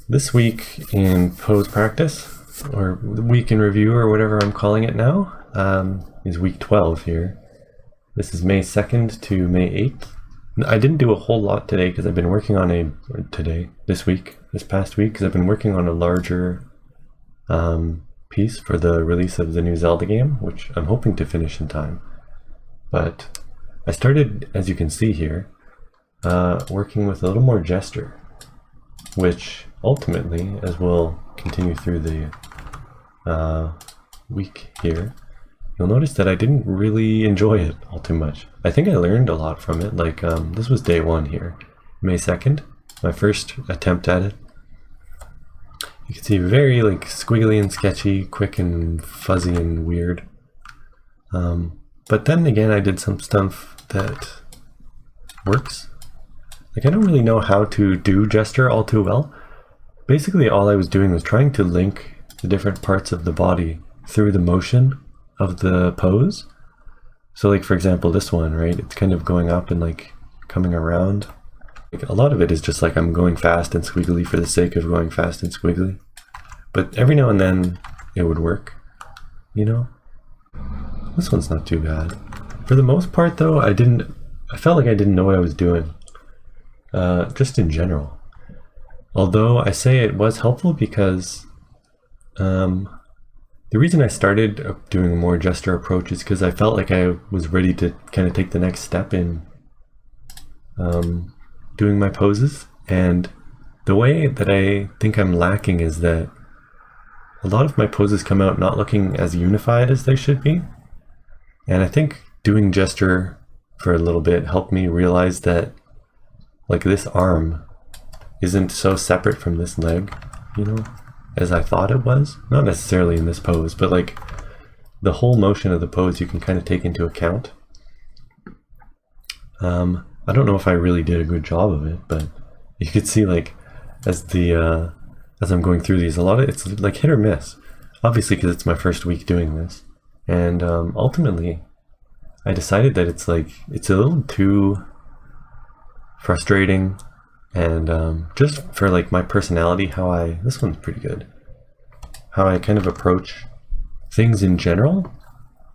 This week in pose practice, or week in review, or whatever I'm calling it now, is week 12 here. This is May 2nd to May 8th. I didn't do a whole lot today because I've been working on this past week, because I've been working on a larger piece for the release of the new Zelda game, which I'm hoping to finish in time. But I started, as you can see here, working with a little more gesture, which ultimately, as we'll continue through the week here, you'll notice that I didn't really enjoy it all too much. I think I learned a lot from it. Like, this was day 1 here, May 2nd, my first attempt at it. You can see very like squiggly and sketchy, quick and fuzzy and weird. But then again, I did some stuff that works. Like, I don't really know how to do gesture all too well. Basically, all I was doing was trying to link the different parts of the body through the motion of the pose. So like, for example, this one, right? It's kind of going up and like coming around. Like, a lot of it is just like I'm going fast and squiggly for the sake of going fast and squiggly. But every now and then it would work, you know? This one's not too bad. For the most part though, I felt like I didn't know what I was doing. Just in general. Although I say it was helpful because the reason I started doing a more gesture approach is because I felt like I was ready to kind of take the next step in doing my poses. And the way that I think I'm lacking is that a lot of my poses come out not looking as unified as they should be. And I think doing gesture for a little bit helped me realize that like this arm isn't so separate from this leg, you know, as I thought it was. Not necessarily in this pose, but like the whole motion of the pose you can kind of take into account. I don't know if I really did a good job of it, but you could see like as I'm going through these, a lot of it's like hit or miss. Obviously, because it's my first week doing this, and ultimately, I decided that it's a little too frustrating, and just for like my personality, this one's pretty good. How I kind of approach things in general.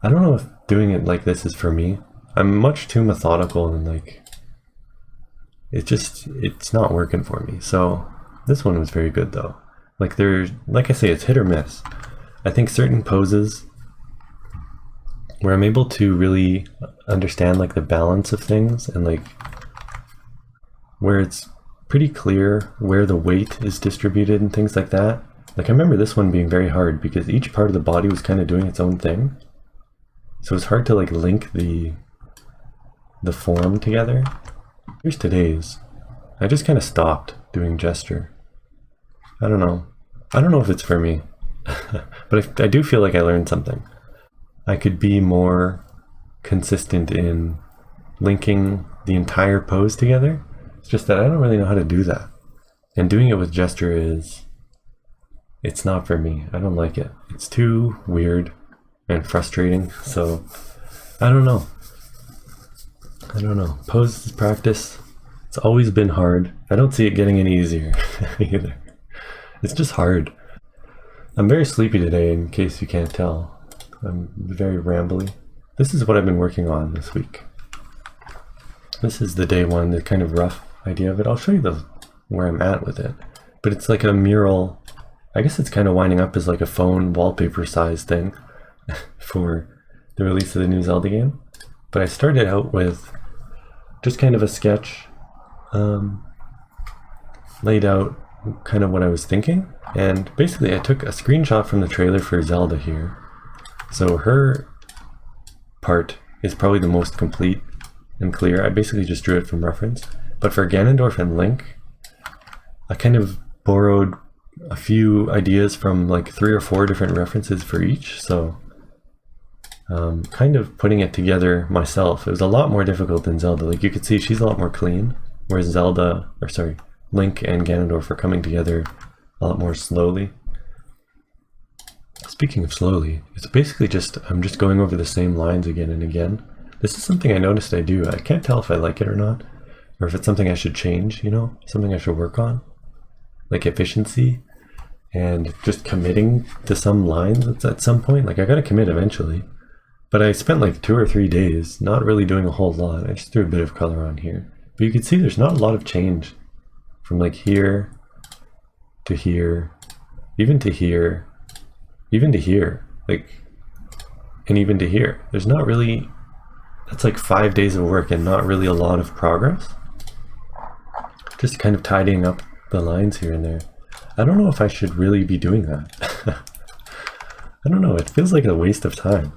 I don't know if doing it like this is for me. I'm much too methodical and like it's not working for me. So this one was very good though. Like I say, it's hit or miss. I think certain poses where I'm able to really understand like the balance of things and like where it's pretty clear where the weight is distributed and things like that. Like, I remember this one being very hard because each part of the body was kind of doing its own thing. So it's hard to like link the form together. Here's today's. I just kind of stopped doing gesture. I don't know if it's for me, but I do feel like I learned something. I could be more consistent in linking the entire pose together. It's just that I don't really know how to do that. And doing it with gesture it's not for me. I don't like it. It's too weird and frustrating. So I don't know. Pose practice, it's always been hard. I don't see it getting any easier either. It's just hard. I'm very sleepy today, in case you can't tell. I'm very rambly. This is what I've been working on this week. This is the day 1, the kind of rough idea of it. I'll show you where I'm at with it. But it's like a mural. I guess it's kind of winding up as like a phone wallpaper size thing for the release of the new Zelda game. But I started out with just kind of a sketch, laid out kind of what I was thinking. And basically I took a screenshot from the trailer for Zelda here. So her part is probably the most complete and clear. I basically just drew it from reference. But for Ganondorf and Link, I kind of borrowed a few ideas from like 3 or 4 different references for each. So kind of putting it together myself, it was a lot more difficult than Zelda. Like, you could see she's a lot more clean, whereas Link and Ganondorf are coming together a lot more slowly. Speaking of slowly, it's basically I'm just going over the same lines again and again. This is something I noticed I do. I can't tell if I like it or not, or if it's something I should change, you know, something I should work on. like efficiency and just committing to some lines at some point. Like I gotta commit eventually. But I spent like 2 or 3 days not really doing a whole lot. I just threw a bit of color on here. But you can see there's not a lot of change from like here to here, even to here, even to here, like, and even to here. There's not really, that's like 5 days of work and not really a lot of progress. Just kind of tidying up the lines here and there. I don't know if I should really be doing that. I don't know, it feels like a waste of time.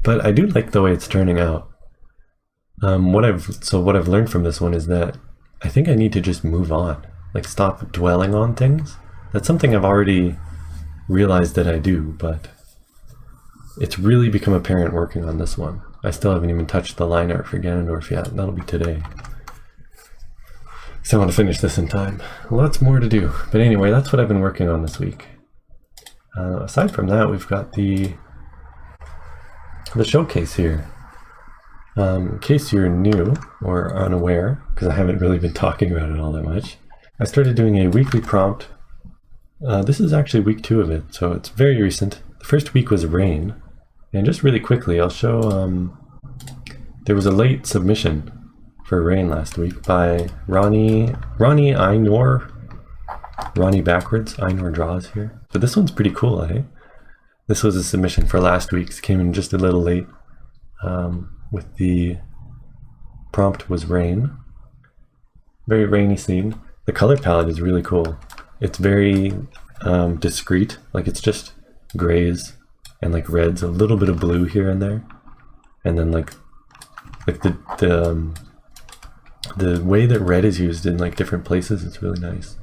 But I do like the way it's turning out. What I've learned from this one is that I think I need to just move on, like stop dwelling on things. That's something I've already realized that I do, but it's really become apparent working on this one. I still haven't even touched the line art for Ganondorf yet. That'll be today. So I want to finish this in time. Lots more to do. But anyway, that's what I've been working on this week. Aside from that, we've got the showcase here. In case you're new or unaware, because I haven't really been talking about it all that much, I started doing a weekly prompt. This is actually week 2 of it, so it's very recent. The first week was rain, and just really quickly I'll show, there was a late submission for rain last week by Ronnie Einor, Ronnie backwards, Einor draws here. But this one's pretty cool, eh? This was a submission for last week's, came in just a little late. With the prompt was rain. Very rainy scene. The color palette is really cool. It's very discreet, like it's just grays and like reds, a little bit of blue here and there. And then like the way that red is used in like different places is really nice.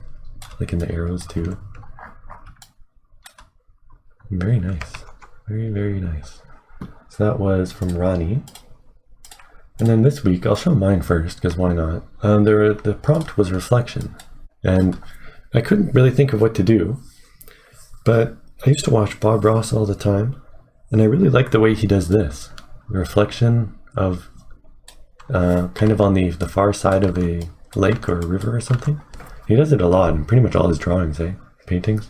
Like in the arrows too. Very nice. Very, very nice. So that was from Ronnie. And then this week, I'll show mine first, because why not? The prompt was reflection. And I couldn't really think of what to do. But I used to watch Bob Ross all the time. And I really like the way he does this. The reflection of kind of on the far side of a lake or a river or something. He does it a lot in pretty much all his drawings, paintings.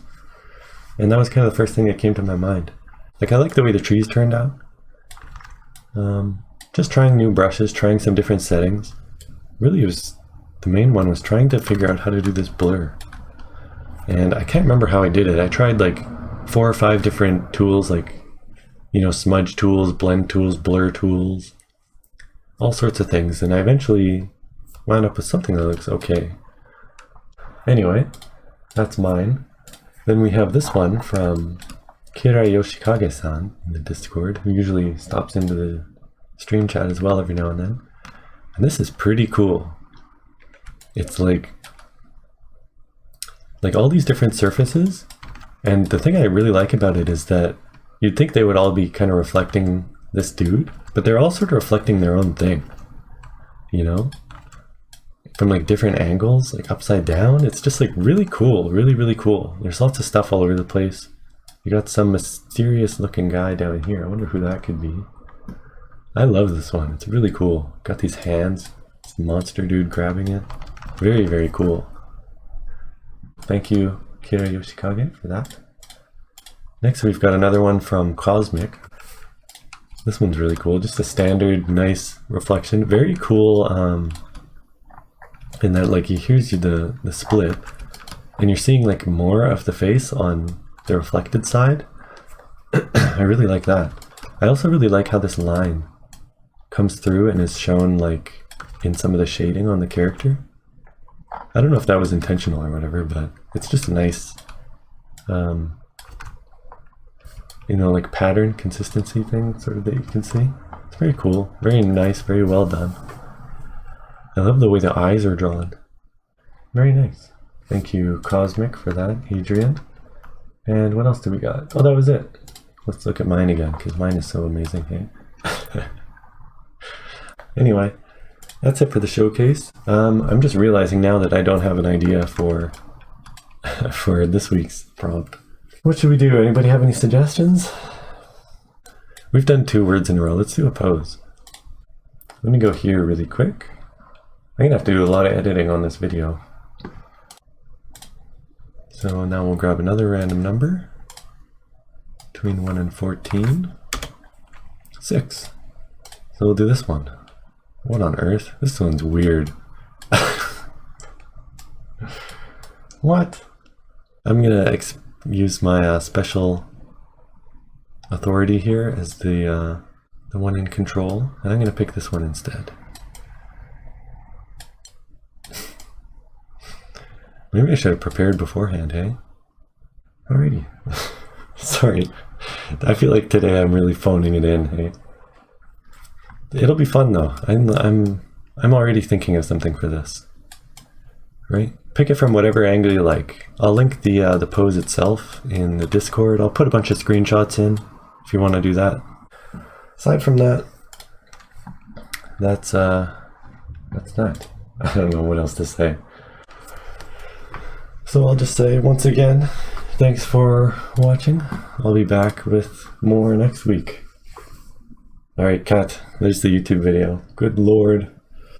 And that was kind of the first thing that came to my mind. Like, I like the way the trees turned out. Just trying new brushes, trying some different settings. Really, the main one was trying to figure out how to do this blur. And I can't remember how I did it. I tried like 4 or 5 different tools, like, you know, smudge tools, blend tools, blur tools, all sorts of things. And I eventually wound up with something that looks okay. Anyway, that's mine. Then we have this one from Kira Yoshikage-san in the Discord, who usually stops into the stream chat as well every now and then. And this is pretty cool. It's like all these different surfaces. And the thing I really like about it is that you'd think they would all be kind of reflecting this dude, but they're all sort of reflecting their own thing, you know? From like different angles, like upside down. It's just like really cool, really, really cool. There's lots of stuff all over the place. You got some mysterious looking guy down here. I wonder who that could be. I love this one. It's really cool. Got these hands. This monster dude grabbing it. Very, very cool. Thank you, Kira Yoshikage, for that. Next, we've got another one from Cosmic. This one's really cool. Just a standard, nice reflection. Very cool. In that, like, here's the split, and you're seeing like more of the face on the reflected side. I really like that. I also really like how this line comes through and is shown like in some of the shading on the character. I don't know if that was intentional or whatever, but it's just a nice, you know, like pattern consistency thing sort of that you can see. It's very cool, very nice, very well done. I love the way the eyes are drawn. Very nice. Thank you, Cosmic, for that, Adrian. And what else do we got? Oh, that was it. Let's look at mine again, because mine is so amazing, hey? Anyway, that's it for the showcase. I'm just realizing now that I don't have an idea for this week's prompt. What should we do? Anybody have any suggestions? We've done 2 words in a row. Let's do a pose. Let me go here really quick. I'm gonna have to do a lot of editing on this video. So now we'll grab another random number between 1 and 14. 6. So we'll do this one. What on earth? This one's weird. What? I'm gonna use my special authority here as the one in control, and I'm gonna pick this one instead. Maybe I should have prepared beforehand, hey? Alrighty. Sorry. I feel like today I'm really phoning it in, hey? It'll be fun though. I'm already thinking of something for this. Right? Pick it from whatever angle you like. I'll link the pose itself in the Discord. I'll put a bunch of screenshots in if you want to do that. Aside from that, that's that. I don't know what else to say. So I'll just say once again, thanks for watching. I'll be back with more next week. Alright, cut. There's the YouTube video. Good lord.